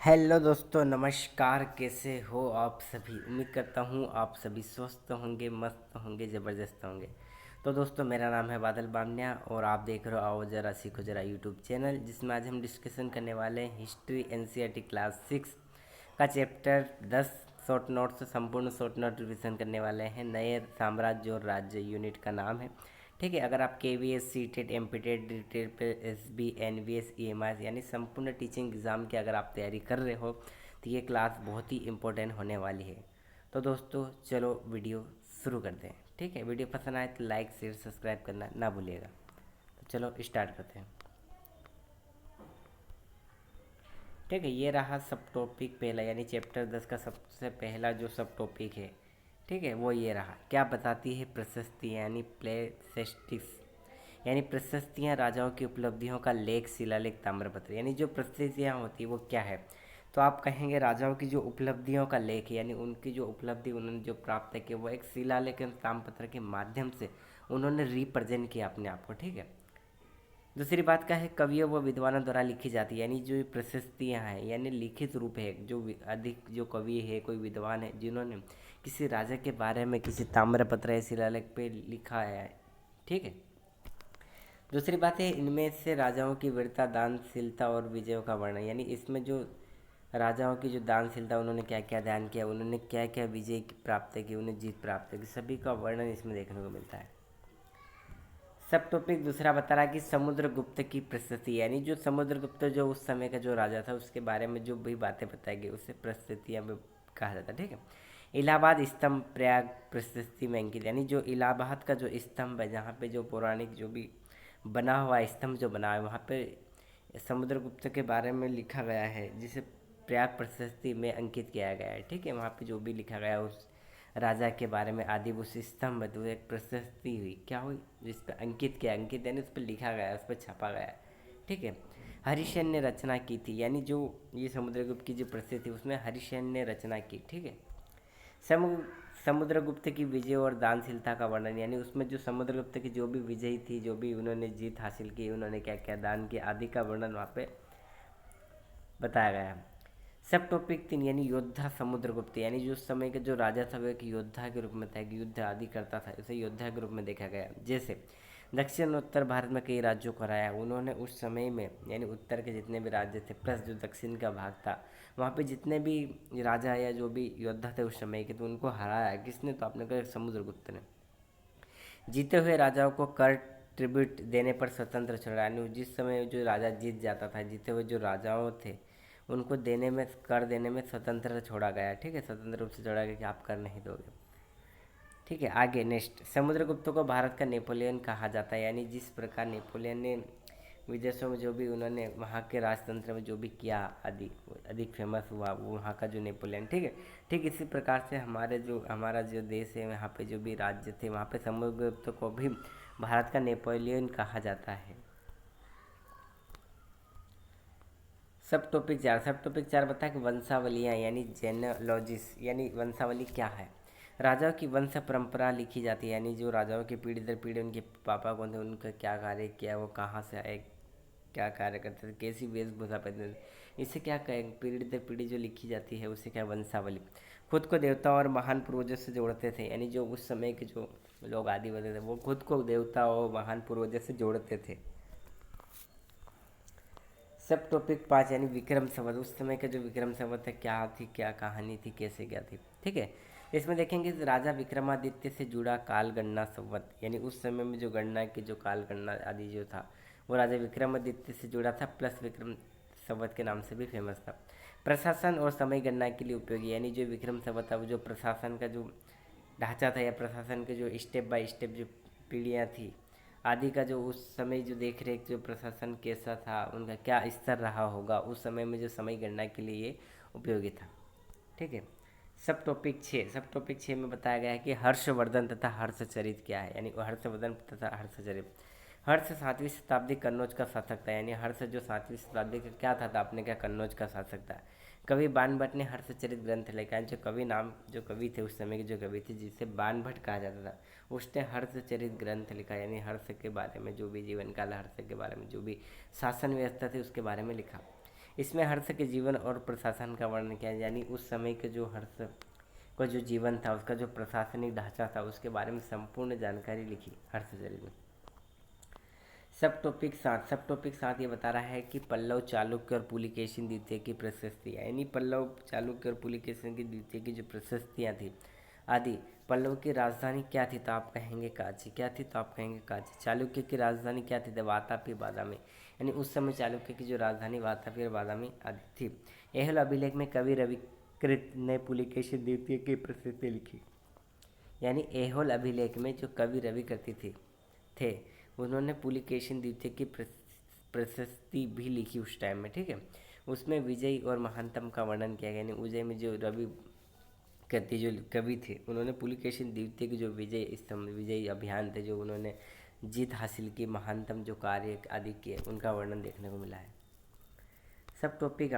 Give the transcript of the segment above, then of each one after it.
Hello दोस्तों, नमस्कार। कैसे हो आप सभी? उम्मीद करता हूँ आप सभी स्वस्थ होंगे, मस्त होंगे, ज़बरदस्त होंगे। तो दोस्तों, मेरा नाम है बादल बामनिया और आप देख रहे हो आओ जरा सीखो जरा यूट्यूब चैनल, जिसमें आज हम डिस्कशन करने वाले हैं हिस्ट्री एनसीईआरटी क्लास 6 का चैप्टर 10 शॉर्ट नोट से संपूर्ण शॉर्ट नोट रिविज़न करने वाले हैं। नए साम्राज्य और राज्य यूनिट का नाम है। ठीक है, अगर आप K V S C TET M P TET D TET पे S B N V S E M I यानी संपूर्ण टीचिंग एग्ज़ाम की अगर आप तैयारी कर रहे हो तो ये क्लास बहुत ही इम्पोर्टेंट होने वाली है। तो दोस्तों चलो वीडियो शुरू करते हैं। ठीक है, वीडियो पसंद आए तो लाइक शेयर सब्सक्राइब करना ना भूलिएगा। तो चलो स्टार्ट करते हैं। ठीक है, ये रहा सब टॉपिक पहला, यानी चैप्टर 10 का सबसे पहला जो सब टॉपिक है। ठीक है, वो ये रहा। क्या बताती है प्रशस्ति यानी प्लेसेस्टिक्स, यानी प्रशस्तियाँ राजाओं की उपलब्धियों का लेख, शिलालेख, ताम्रपत्र। यानी जो प्रशस्तियाँ होती है वो क्या है? तो आप कहेंगे राजाओं की जो उपलब्धियों का लेख है, यानी उनकी जो उपलब्धि उन्होंने जो प्राप्त की वो एक शिलालेख ताम्रपत्र के माध्यम से उन्होंने रिप्रेजेंट किया अपने आप को। ठीक है, दूसरी बात क्या है, कवियों व विद्वानों द्वारा लिखी जाती है, यानी जो ये प्रशस्तियाँ हैं यानी लिखित रूप है। जो अधिक जो कवि है, कोई विद्वान है जिन्होंने किसी राजा के बारे में किसी ताम्रपत्र या शिलालेख पे लिखा है। ठीक है, दूसरी बात है इनमें से राजाओं की वीरता, दानशीलता और विजयों का वर्णन, यानी इसमें जो राजाओं की जो दानशीलता, उन्होंने क्या क्या दान किया, उन्होंने क्या क्या विजय प्राप्त की, उन्हें जीत प्राप्त की, सभी का वर्णन इसमें देखने को मिलता है। सब टॉपिक दूसरा बता रहा है कि समुद्रगुप्त की प्रशस्ति, यानी जो समुद्रगुप्त जो उस समय का जो राजा था उसके बारे में जो भी बातें बताई गई उसे प्रशस्तियाँ में कहा जाता है। ठीक है, इलाहाबाद स्तंभ प्रयाग प्रशस्ति में अंकित, यानी जो इलाहाबाद का जो स्तंभ है, जहाँ पे जो पौराणिक जो भी बना हुआ स्तंभ जो बना है वहाँ पे समुद्रगुप्त के बारे में लिखा गया है, जिसे प्रयाग प्रशस्ति में अंकित किया गया है। ठीक है, वहाँ पे जो भी लिखा गया है उस राजा के बारे में आदि उस स्तंभ तो एक प्रशस्ति हुई, क्या हुई, जिस पर अंकित किया, अंकित यानी उस पर लिखा गया, उस पर छपा गया। ठीक है, हरिशेन ने रचना की थी, यानी जो ये समुद्रगुप्त की जो प्रसिद्धि थी उसमें हरिशेन ने रचना की। ठीक है, समु समुद्रगुप्त की विजय और दानशीलता का वर्णन, यानी उसमें जो समुद्रगुप्त की जो भी विजय थी, जो भी उन्होंने जीत हासिल की, उन्होंने क्या क्या दान किया आदि का वर्णन वहाँ पे बताया गया है। सब टॉपिक 3 यानी योद्धा समुद्रगुप्त, यानी जो उस समय के जो राजा था वो एक योद्धा के रूप में था, एक युद्ध आदि करता था, इसे योद्धा के रूप में देखा गया। जैसे दक्षिण उत्तर भारत में कई राज्यों को हराया उन्होंने उस समय में, यानी उत्तर के जितने भी राज्य थे प्लस जो दक्षिण का भाग था वहाँ पे जितने भी राजा या जो भी योद्धा थे उस समय के, तो उनको हराया किसने? तो आपने कहा समुद्रगुप्त ने। जीते हुए राजाओं को कर ट्रिब्यूट देने पर स्वतंत्र छोड़ा, यानी जिस समय जो राजा जीत जाता था, जीते हुए जो राजाओं थे उनको देने में, कर देने में स्वतंत्र छोड़ा गया। ठीक है, स्वतंत्र रूप से छोड़ा गया कि आप कर नहीं दोगे। ठीक है, आगे नेक्स्ट, समुद्रगुप्त को भारत का नेपोलियन कहा जाता है, यानी जिस प्रकार नेपोलियन ने विदेशों में जो भी उन्होंने वहाँ के राजतंत्र में जो भी किया आदि अधिक फेमस हुआ वो वहाँ का जो नेपोलियन। ठीक है, ठीक इसी प्रकार से हमारा जो देश है वहाँ पे जो भी राज्य थे वहाँ पे समुद्रगुप्त को भी भारत का नेपोलियन कहा जाता है। सब टॉपिक 4 बता कि वंशावलियाँ यानी जेनोलॉजिस, यानी वंशावली क्या है? राजाओं की वंश परंपरा लिखी जाती है, यानी जो राजाओं की पीढ़ी दर पीढ़ी उनके पापा कौन थे, उनका क्या कार्य किया, वो कहाँ से आए, क्या कार्य करते थे, कैसी वेशभूषा पहनते थे, इससे क्या कहें, पीढ़ी दर पीढ़ी जो लिखी जाती है उसे क्या वंशावली। खुद को देवता और महान पूर्वजों से जोड़ते थे, यानी जो उस समय के जो लोग आदि होते थे वो खुद को देवता और महान पूर्वजों से जोड़ते थे। सब टॉपिक 5 यानी विक्रम संवत, उस समय का जो विक्रम संवत है क्या थी, क्या कहानी थी, कैसे क्या थी। ठीक है, इसमें देखेंगे राजा विक्रमादित्य से जुड़ा काल गणना संवत, यानी उस समय में जो गणना की जो काल गणना आदि जो था वो राजा विक्रमादित्य से जुड़ा था, प्लस विक्रम संवत के नाम से भी फेमस था। प्रशासन और समय गणना के लिए उपयोगी, यानी जो विक्रम संवत था वो जो प्रशासन का जो ढांचा था या प्रशासन के जो स्टेप बाय स्टेप जो पीढ़ियाँ थी आदि का जो उस समय जो देख रेख जो प्रशासन कैसा था, उनका क्या स्तर रहा होगा उस समय में, जो समय गणना के लिए ये उपयोगी था। ठीक है, सब टॉपिक 6 में बताया गया है कि हर्षवर्धन तथा हर्षचरित क्या है, यानी हर्षवर्धन तथा हर्षचरित। हर्ष 7वीं शताब्दी कन्नौज का शासक था, यानी हर्ष जो 7वीं शताब्दी का क्या था आपने क्या कन्नौज का शासक था। कवि बाणभट्ट ने हर्षचरित ग्रंथ लिखा है, जो कवि नाम जो कवि थे उस समय के जो कवि थे जिसे बाणभट्ट कहा जाता था, उसने हर्षचरित ग्रंथ लिखा, यानी हर्ष के बारे में जो भी जीवन काल हर्ष के बारे में जो भी शासन व्यवस्था थी उसके बारे में लिखा। इसमें हर्ष के जीवन और प्रशासन का वर्णन किया है, यानी उस समय के जो हर्ष का जो जीवन था, उसका जो प्रशासनिक ढांचा था, उसके बारे में संपूर्ण जानकारी लिखी हर्षचरित में। सब टॉपिक 7 ये बता रहा है कि पल्लव चालुक्य और पुलिकेशिन द्वितीय की प्रशस्तियाँ, यानी पल्लव चालुक्य और पुलिकेशिन की द्वितीय की जो प्रशस्तियाँ थी आदि। पल्लव की राजधानी क्या थी, तो आप कहेंगे कांची। क्या थी, तो आप कहेंगे कांची। चालुक्य की राजधानी क्या थी, तो वातापी बादामी, यानी उस समय चालुक्य की जो राजधानी वातापी और बादामी आदि थी। एहल अभिलेख में कवि रविकृत ने पुलिकेशिन द्वितीय की प्रशस्ति लिखी, यानी एहोल अभिलेख में जो कवि रविकृत थे उन्होंने पुलिकेशिन द्वितीय की प्रशस्ति भी लिखी उस टाइम में, ठीक है। उसमें विजयी और महानतम का वर्णन किया गया, यानी उज्जैन में जो रवि कृति जो कवि थे उन्होंने पुलिकेशिन द्वितीय के जो विजयी अभियान थे, जो उन्होंने जीत हासिल की, महानतम जो कार्य आदि किए, उनका वर्णन देखने को मिला है। सब टॉपिक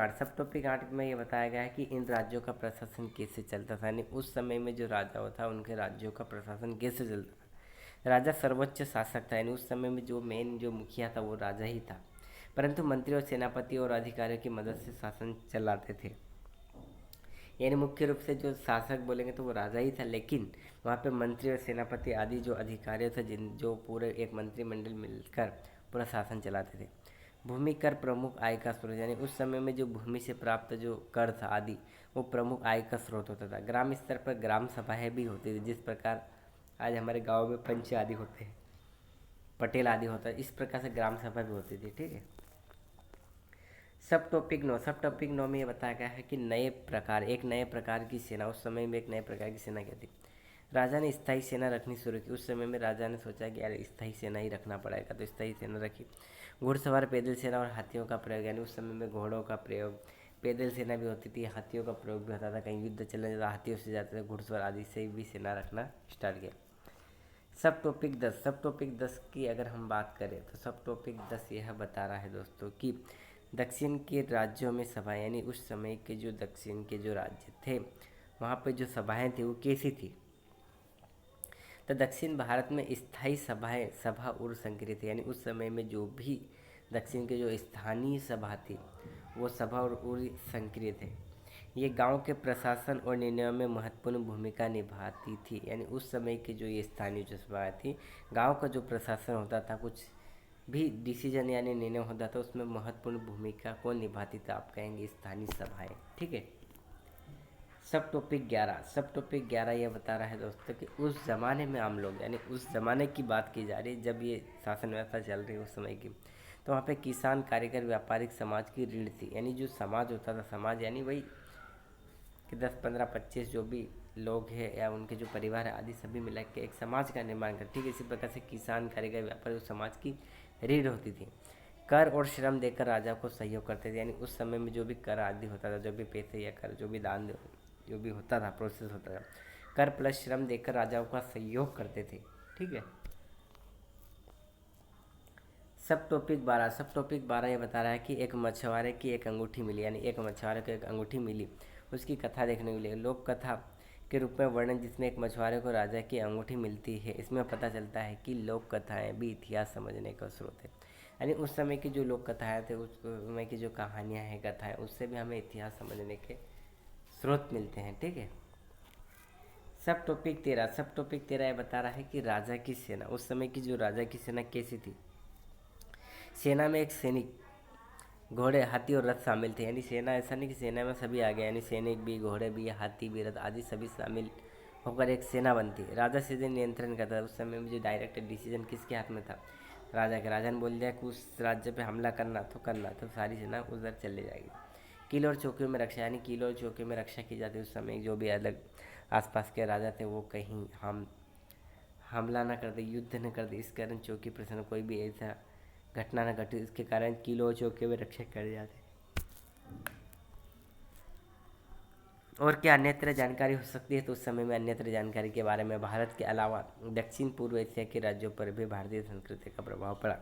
8 में ये बताया गया है कि इन राज्यों का प्रशासन कैसे चलता था, यानी उस समय में जो राजा था उनके राज्यों का प्रशासन कैसे चलता था। राजा सर्वोच्च शासक था, यानी उस समय में जो मेन जो मुखिया था वो राजा ही था, परंतु मंत्री और सेनापति और अधिकारियों की मदद से शासन चलाते थे। यानी मुख्य रूप से जो शासक बोलेंगे तो वो राजा ही था, लेकिन वहाँ पे मंत्री और सेनापति आदि जो अधिकारी थे, जो पूरे एक मंत्रिमंडल मिलकर पूरा शासन चलाते थे। भूमि कर प्रमुख आय का स्रोत, यानी उस समय में जो भूमि से प्राप्त जो कर था आदि, वो प्रमुख आय का स्रोत होता था। ग्राम स्तर पर ग्राम सभाएं भी होती थी, जिस प्रकार आज हमारे गाँव में पंच आदि होते हैं, पटेल आदि होता है, इस प्रकार से ग्राम सभा भी होती थी, ठीक है। सब टॉपिक 9 में ये बताया गया है कि एक नए प्रकार की सेना, उस समय में एक नए प्रकार की सेना क्या थी। राजा ने स्थायी सेना रखनी शुरू की। उस समय में राजा ने सोचा कि यार स्थायी सेना ही रखना पड़ेगा, तो स्थायी सेना रखी। घुड़सवार, पैदल सेना और हाथियों का प्रयोग, यानी उस समय में घोड़ों का प्रयोग, पैदल सेना भी होती थी, हाथियों का प्रयोग भी होता था। कहीं युद्ध चलने जाता हाथियों से जाते थे, घुड़सवार आदि से भी सेना रखना स्टार्ट किया। सब टॉपिक 10 की अगर हम बात करें तो सब टॉपिक 10 यह बता रहा है दोस्तों कि दक्षिण के राज्यों में सभाएं, यानी उस समय के जो दक्षिण के जो राज्य थे वहाँ पे जो सभाएं थी वो कैसी थी। तो दक्षिण भारत में स्थायी सभा और संक्रिय थे, यानी उस समय में जो भी दक्षिण के जो स्थानीय सभा थी वो सभा और संक्रिय थे। ये गांव के प्रशासन और निर्णयों में महत्वपूर्ण भूमिका निभाती थी, यानी उस समय की जो ये स्थानीय जो सभाएं थी, गांव का जो प्रशासन होता था, कुछ भी डिसीजन यानी निर्णय होता था, उसमें महत्वपूर्ण भूमिका कौन निभाती थी, आप कहेंगे स्थानीय सभाएं, ठीक है। सब टॉपिक 11 ये बता रहा है दोस्तों कि उस ज़माने में आम लोग, यानी उस ज़माने की बात की जा रही है जब ये शासन व्यवस्था चल रही है उस समय की, तो वहाँ पे किसान, कारीगर, व्यापारिक समाज की रीढ़ थी, यानी जो समाज होता था, समाज यानी वही कि 10, 15, 25 जो भी लोग हैं या उनके जो परिवार है आदि सभी मिला के एक समाज का निर्माण कर, ठीक है। इसी प्रकार से किसान, कारीगर, व्यापारी उस समाज की रीढ़ होती थी। कर और श्रम देकर राजा को सहयोग करते थे, यानी उस समय में जो भी कर आदि होता था, जो भी पैसे या कर जो भी दान जो भी होता था, प्रोसेस होता था, कर प्लस श्रम देकर राजाओं का सहयोग करते थे, ठीक है। सब टॉपिक 12 ये बता रहा है कि एक मछुआरे की एक अंगूठी मिली, यानी एक मछुआरे को एक अंगूठी मिली, उसकी कथा देखने को मिली। लोक कथा के रूप में वर्णन जिसमें एक मछुआरे को राजा की अंगूठी मिलती है, इसमें पता चलता है कि लोक कथाएँ भी इतिहास समझने का स्रोत है, यानी उस समय की जो लोक कथाएँ थे, उस समय की जो कहानियाँ हैं, कथाएँ, उससे भी हमें इतिहास समझने के स्रोत मिलते हैं, ठीक है। सब टॉपिक 13 ये बता रहा है कि राजा की सेना, उस समय की जो राजा की सेना कैसी थी। सेना में एक सैनिक, घोड़े, हाथी और रथ शामिल थे, यानी सेना ऐसा नहीं कि सेना में सभी आ गए, यानी सैनिक भी, घोड़े भी, हाथी भी, रथ आदि सभी शामिल होकर एक सेना बनती है। राजा सीधे नियंत्रण करता था। उस समय में जो डायरेक्ट डिसीजन किसके हाथ में था, राजा के। राजा ने बोल दिया कि उस राज्य पे हमला करना तो सारी सेना उधर चले जाएगी। किले और चौकियों में रक्षा, यानी किले और चौकियों में रक्षा की जाती है। उस समय जो भी अलग आसपास के राजा थे वो कहीं हमला न कर दे, युद्ध न कर दे, इस कारण चौकी प्रसन्न कोई भी ऐसा घटना न घटे, इसके कारण किलों और चौकियों में रक्षा कर जाते। और क्या अन्यत्र जानकारी हो सकती है, तो उस समय में अन्यत्र जानकारी के बारे में, भारत के अलावा दक्षिण पूर्व एशिया के राज्यों पर भी भारतीय संस्कृति का प्रभाव पड़ा,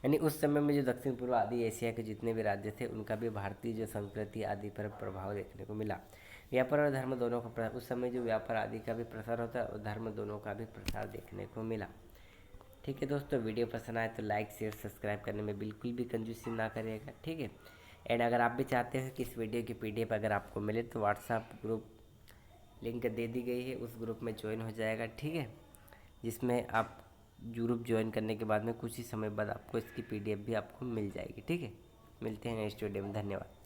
यानी उस समय में जो दक्षिण पूर्व आदि एशिया के जितने भी राज्य थे उनका भी भारतीय जो संस्कृति आदि पर प्रभाव देखने को मिला। व्यापार और धर्म दोनों का उस समय जो व्यापार आदि का भी प्रसार होता है और धर्म दोनों का भी प्रसार देखने को मिला, ठीक है दोस्तों। वीडियो पसंद आए तो लाइक, शेयर, सब्सक्राइब करने में बिल्कुल भी कंजूसी ना करिएगा, ठीक है। एंड अगर आप भी चाहते हो कि इस वीडियो की PDF अगर आपको मिले तो व्हाट्सएप ग्रुप लिंक दे दी गई है, उस ग्रुप में ज्वाइन हो जाएगा, ठीक है। जिसमें आप ग्रुप ज्वाइन करने के बाद में कुछ ही समय बाद आपको इसकी PDF भी आपको मिल जाएगी, ठीक है। मिलते हैं नेक्स्ट वीडियो में, धन्यवाद।